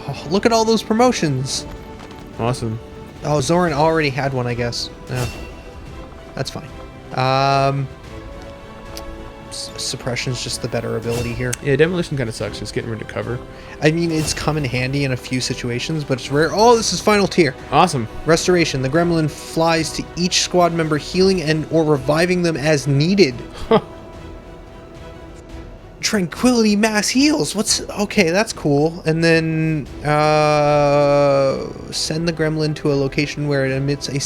Oh, look at all those promotions. Awesome. Oh, Zoran already had one, I guess. No, that's fine. Suppression's just the better ability here. Yeah, demolition kind of sucks, just getting rid of cover. I mean, it's come in handy in a few situations, but it's rare. Oh, this is final tier. Awesome. Restoration. The gremlin flies to each squad member, healing and or reviving them as needed. Tranquility mass heals. Okay, that's cool. And then send the gremlin to a location where it emits a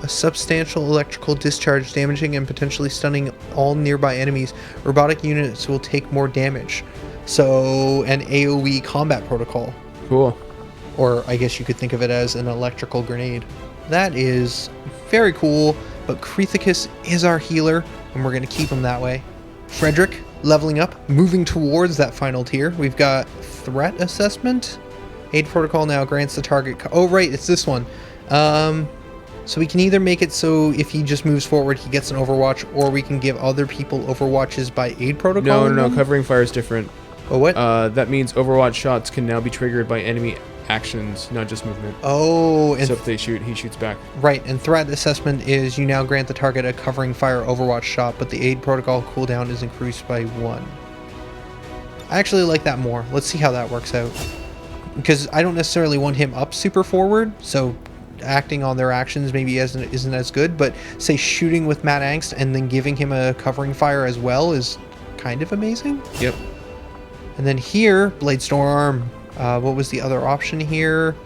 substantial electrical discharge, damaging and potentially stunning all nearby enemies. Robotic units will take more damage. So, an AoE combat protocol. Cool. Or I guess you could think of it as an electrical grenade. That is very cool, but Krithicus is our healer, and we're going to keep him that way. Frederick, leveling up, moving towards that final tier. We've got Threat Assessment. Aid Protocol now grants the target... Oh, right, it's this one. So we can either make it so if he just moves forward, he gets an Overwatch, or we can give other people Overwatches by Aid Protocol. No, covering fire is different. Oh, what? That means Overwatch shots can now be triggered by enemy actions, not just movement. Oh, and so if they shoot, he shoots back. Right, and Threat Assessment is you now grant the target a covering fire Overwatch shot, but the Aid Protocol cooldown is increased by 1. I actually like that more. Let's see how that works out. Because I don't necessarily want him up super forward, so acting on their actions maybe isn't as good, but say shooting with Mad Angst and then giving him a covering fire as well is kind of amazing. Yep. And then here, Blade Storm. What was the other option here?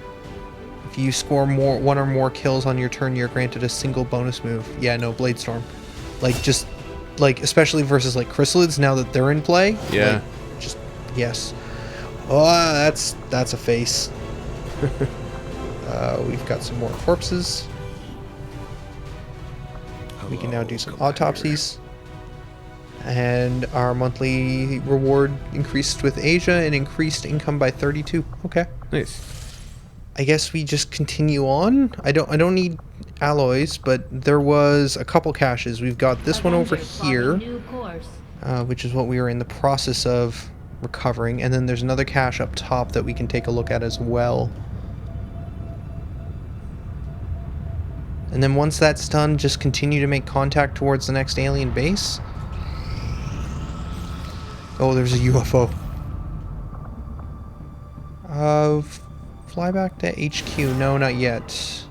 If you score one or more kills on your turn, you're granted a single bonus move. Yeah, no, Blade Storm. Like especially versus like chrysalids now that they're in play. Yeah. Like, just yes. Oh, that's a face. We've got some more corpses. We can now do some autopsies. And our monthly reward increased with Asia and increased income by 32. Okay. Nice. I guess we just continue on. I don't need alloys, but there was a couple caches. We've got this one over here, which is what we were in the process of recovering. And then there's another cache up top that we can take a look at as well. And then once that's done, just continue to make contact towards the next alien base. Oh, there's a UFO. Fly back to HQ. No, not yet.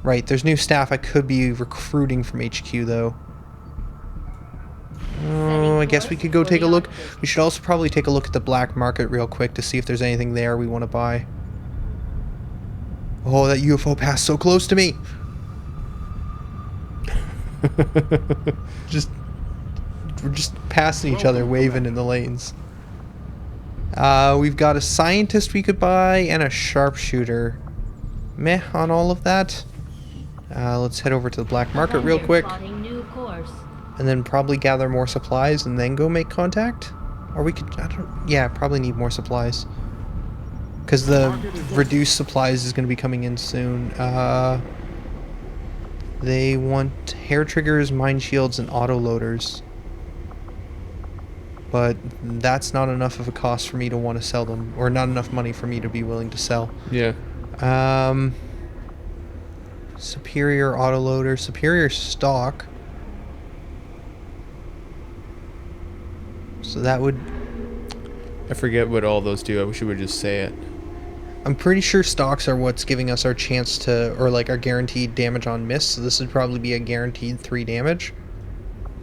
Right, there's new staff I could be recruiting from HQ, though. Oh, I guess we could go take a look. We should also probably take a look at the black market real quick to see if there's anything there we want to buy. Oh, that UFO passed so close to me. We're just passing each other, waving in the lanes. We've got a scientist we could buy and a sharpshooter. Meh on all of that. Let's head over to the black market real quick. And then probably gather more supplies and then go make contact. Or we could, yeah, probably need more supplies. Because the reduced supplies is going to be coming in soon. They want hair triggers, mine shields, and auto loaders. But that's not enough of a cost for me to want to sell them. Or not enough money for me to be willing to sell. Yeah. Superior autoloader, superior stock. So that would... I forget what all those do. I wish we would just say it. I'm pretty sure stocks are what's giving us our chance to... Or like our guaranteed damage on miss. So this would probably be a guaranteed 3 damage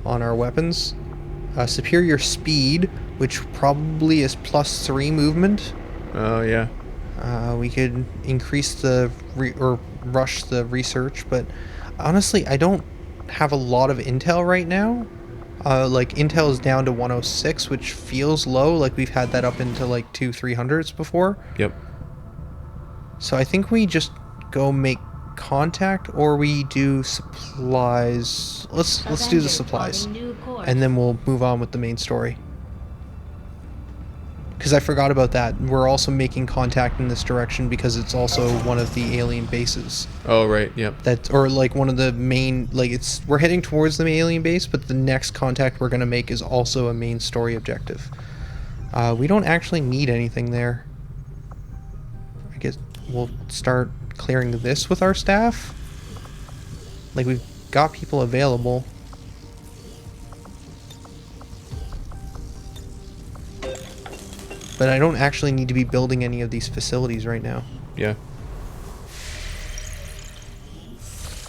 on our weapons. Superior speed, which probably is +3 movement. Oh, yeah. We could increase the... or rush the research, but honestly, I don't have a lot of intel right now. Like, intel is down to 106, which feels low. Like, we've had that up into, like, 200-300s before. Yep. So I think we just go make contact, or we do supplies. Let's do the supplies. And then we'll move on with the main story. Because I forgot about that. We're also making contact in this direction because it's also one of the alien bases. Oh, right, yep. Or like one of the main, like we're heading towards the alien base, but the next contact we're going to make is also a main story objective. We don't actually need anything there. I guess we'll start clearing this with our staff. Like, we've got people available. But I don't actually need to be building any of these facilities right now. Yeah.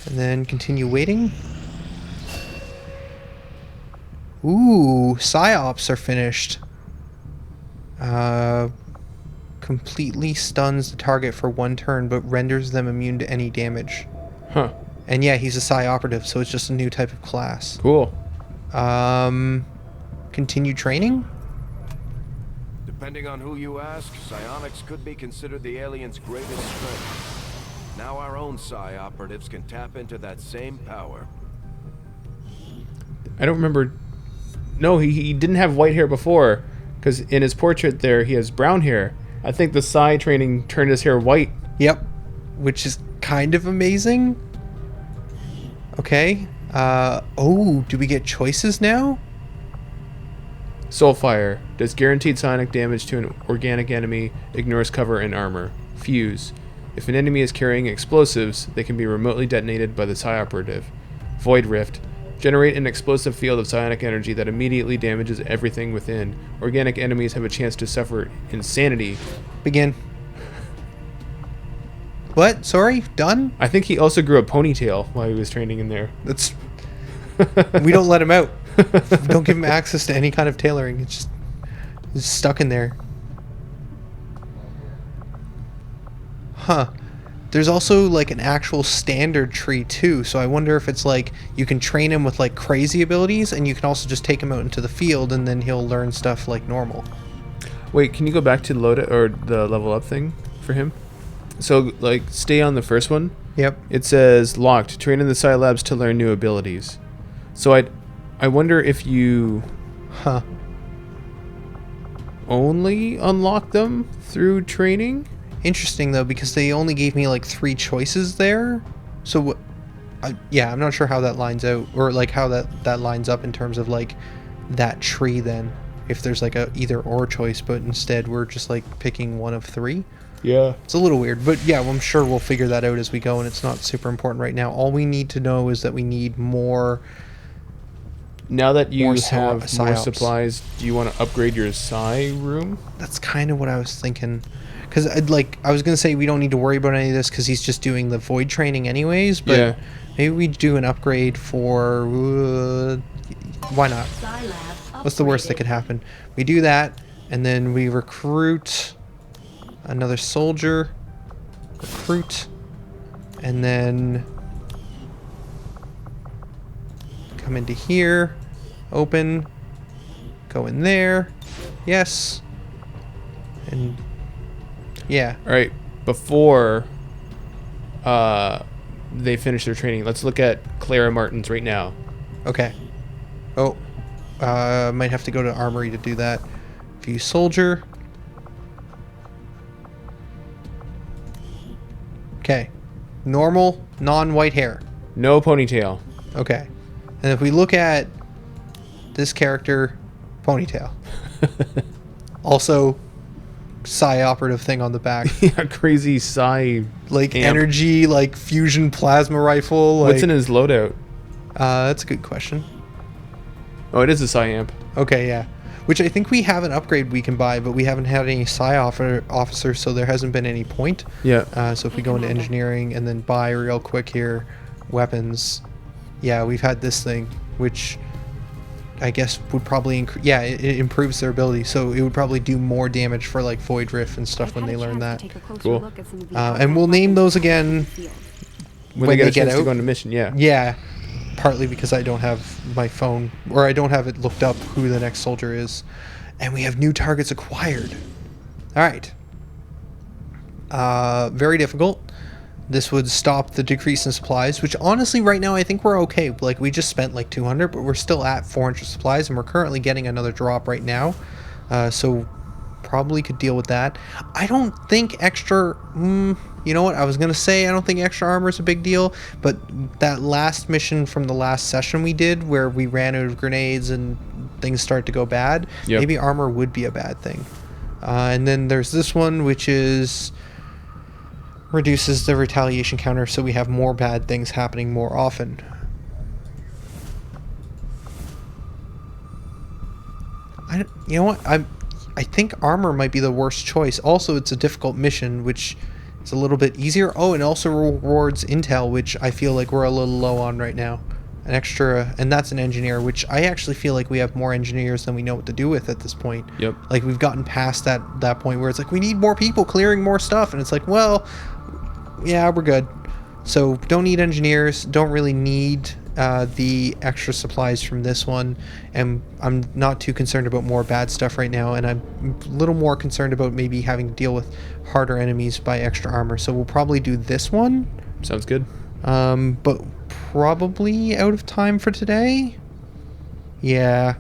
And then continue waiting. Ooh, psyops are finished. Completely stuns the target for 1 turn, but renders them immune to any damage. Huh. And yeah, he's a psi operative, so it's just a new type of class. Cool. Continue training? Depending on who you ask, psionics could be considered the alien's greatest strength. Now our own psi operatives can tap into that same power. I don't remember. No, he didn't have white hair before, because in his portrait there he has brown hair. I think the psi training turned his hair white. Yep. Which is kind of amazing. Okay. Oh, do we get choices now? Soulfire does guaranteed psionic damage to an organic enemy, ignores cover and armor. Fuse. If an enemy is carrying explosives, they can be remotely detonated by the psi operative. Void Rift. Generate an explosive field of psionic energy that immediately damages everything within. Organic enemies have a chance to suffer insanity. Begin. What? Sorry? Done? I think he also grew a ponytail while he was training in there. That's... We don't let him out. Don't give him access to any kind of tailoring. It's stuck in there. Huh. There's also like an actual standard tree too, so I wonder if it's like you can train him with like crazy abilities, and you can also just take him out into the field and then he'll learn stuff like normal. Wait, can you go back to load it or the level up thing for him? So like stay on the first one. Yep. It says locked. Train in the Psi Labs to learn new abilities. So I wonder if you only unlock them through training? Interesting though, because they only gave me like 3 choices there. So yeah, I'm not sure how that lines out, or like how that lines up in terms of like that tree then. If there's like a either or choice, but instead we're just like picking one of 3. Yeah. It's a little weird, but yeah, well, I'm sure we'll figure that out as we go, and it's not super important right now. All we need to know is that we need more. Now that you More have more psyops. supplies, do you want to upgrade your psi room? That's kind of what I was thinking. Because I was going to say we don't need to worry about any of this because he's just doing the void training anyways, but Yeah. maybe we do an upgrade for... why not? What's the worst that could happen? We do that, and then we recruit another soldier. Recruit. And then come into here. Open. Go in there. Yes. And yeah. All right. Before they finish their training, let's look at Clara Martins right now. Okay. Oh. Might have to go to Armory to do that. View soldier. Okay. Normal, non-white hair. No ponytail. Okay. And if we look at this character, ponytail. Also, psi operative thing on the back. Yeah, crazy psi. Like amp. energy, like fusion plasma rifle. Like, What's in his loadout? that's a good question. Oh, it is a psi amp. Okay, yeah. Which I think we have an upgrade we can buy, but we haven't had any psi officers, so there hasn't been any point. Yeah. So if we go into engineering and then buy real quick here, weapons. Yeah, we've had this thing, which I guess would probably it improves their ability, so it would probably do more damage for like Void Rift and stuff when they learn that. Cool. And we'll name those again When they get a get chance to out. go on a mission, yeah. Yeah, partly because I don't have my phone, or I don't have it looked up who the next soldier is. And we have new targets acquired. All right. Very difficult. This would stop the decrease in supplies, which honestly right now I think we're okay. Like, we just spent like 200, but we're still at 400 supplies, and we're currently getting another drop right now. So probably could deal with that. I don't think extra... you know what? I was going to say I don't think extra armor is a big deal, but that last mission from the last session we did, where we ran out of grenades and things start to go bad, Yep. maybe armor would be a bad thing. And then there's this one, which is reduces the retaliation counter, so we have more bad things happening more often. You know what? I think armor might be the worst choice. Also, it's a difficult mission, which is a little bit easier. Oh, and also rewards intel, which I feel like we're a little low on right now. An extra, and that's an engineer, which I actually feel like we have more engineers than we know what to do with at this point. Yep. Like, we've gotten past that point where it's like, we need more people clearing more stuff, and it's like, well, yeah, we're good. So don't need engineers, don't really need the extra supplies from this one, and I'm not too concerned about more bad stuff right now, and I'm a little more concerned about maybe having to deal with harder enemies by extra armor. So we'll probably do this one. Sounds good. But probably out of time for today. Yeah,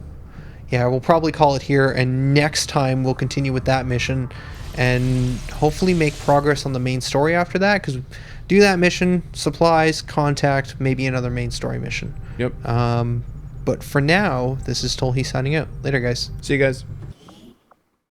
we'll probably call it here, and next time we'll continue with that mission and hopefully make progress on the main story after that, because do that mission, supplies, contact, maybe another main story mission. Yep. But for now, this is Tolhi signing out. Later, guys. See you guys.